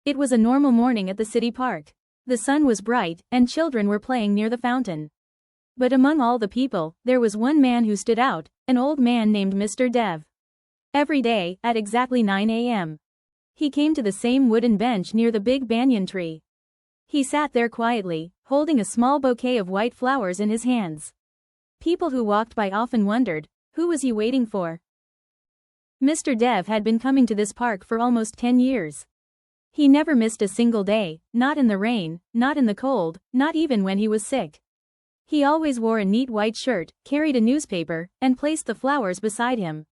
It was a normal morning at the city park. The sun was bright, and children were playing near the fountain. But among all the people, there was one man who stood out, an old man named Mr. Dev. Every day, at exactly 9 a.m., he came to the same wooden bench near the big banyan tree. He sat there quietly, holding a small bouquet of white flowers in his hands. People who walked by often wondered, who was he waiting for? Mr. Dev had been coming to this park for almost 10 years. He never missed a single day, not in the rain, not in the cold, not even when he was sick. He always wore a neat white shirt, carried a newspaper, and placed the flowers beside him.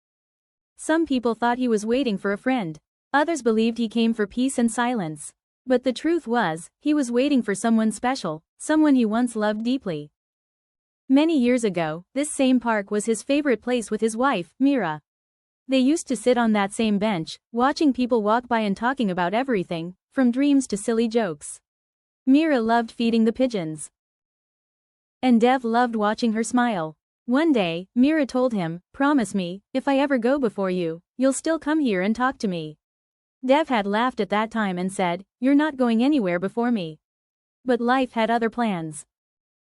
Some people thought he was waiting for a friend. Others believed he came for peace and silence. But the truth was, he was waiting for someone special, someone he once loved deeply. Many years ago, this same park was his favorite place with his wife, Mira. They used to sit on that same bench, watching people walk by and talking about everything, from dreams to silly jokes. Mira loved feeding the pigeons, and Dev loved watching her smile. One day, Mira told him, "Promise me, if I ever go before you, you'll still come here and talk to me." Dev had laughed at that time and said, "You're not going anywhere before me." But life had other plans.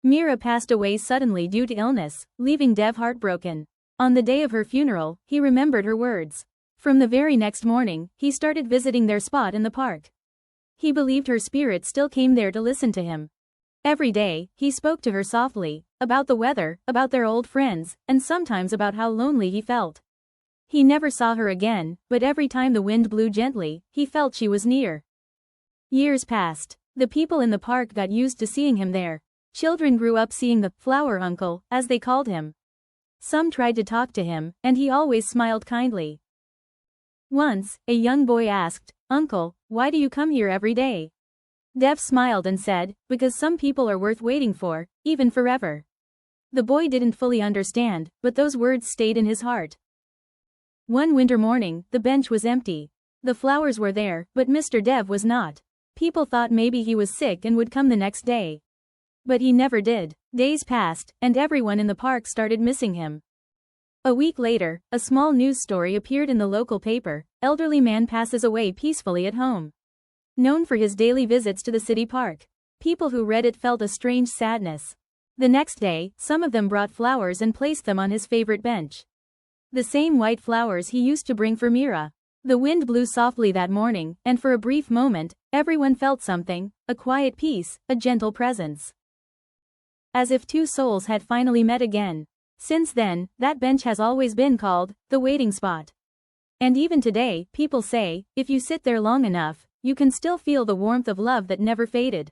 Mira passed away suddenly due to illness, leaving Dev heartbroken. On the day of her funeral, he remembered her words. From the very next morning, he started visiting their spot in the park. He believed her spirit still came there to listen to him. Every day, he spoke to her softly, about the weather, about their old friends, and sometimes about how lonely he felt. He never saw her again, but every time the wind blew gently, he felt she was near. Years passed. The people in the park got used to seeing him there. Children grew up seeing the flower uncle, as they called him. Some tried to talk to him, and he always smiled kindly. Once, a young boy asked, "Uncle, why do you come here every day?" Dev smiled and said, "Because some people are worth waiting for, even forever." The boy didn't fully understand, but those words stayed in his heart. One winter morning, the bench was empty. The flowers were there, but Mr. Dev was not. People thought maybe he was sick and would come the next day. But he never did. Days passed, and everyone in the park started missing him. A week later, a small news story appeared in the local paper: elderly man passes away peacefully at home. Known for his daily visits to the city park, people who read it felt a strange sadness. The next day, some of them brought flowers and placed them on his favorite bench. The same white flowers he used to bring for Mira. The wind blew softly that morning, and for a brief moment, everyone felt something, a quiet peace, a gentle presence. As if two souls had finally met again. Since then, that bench has always been called the waiting spot. And even today, people say, if you sit there long enough, you can still feel the warmth of love that never faded.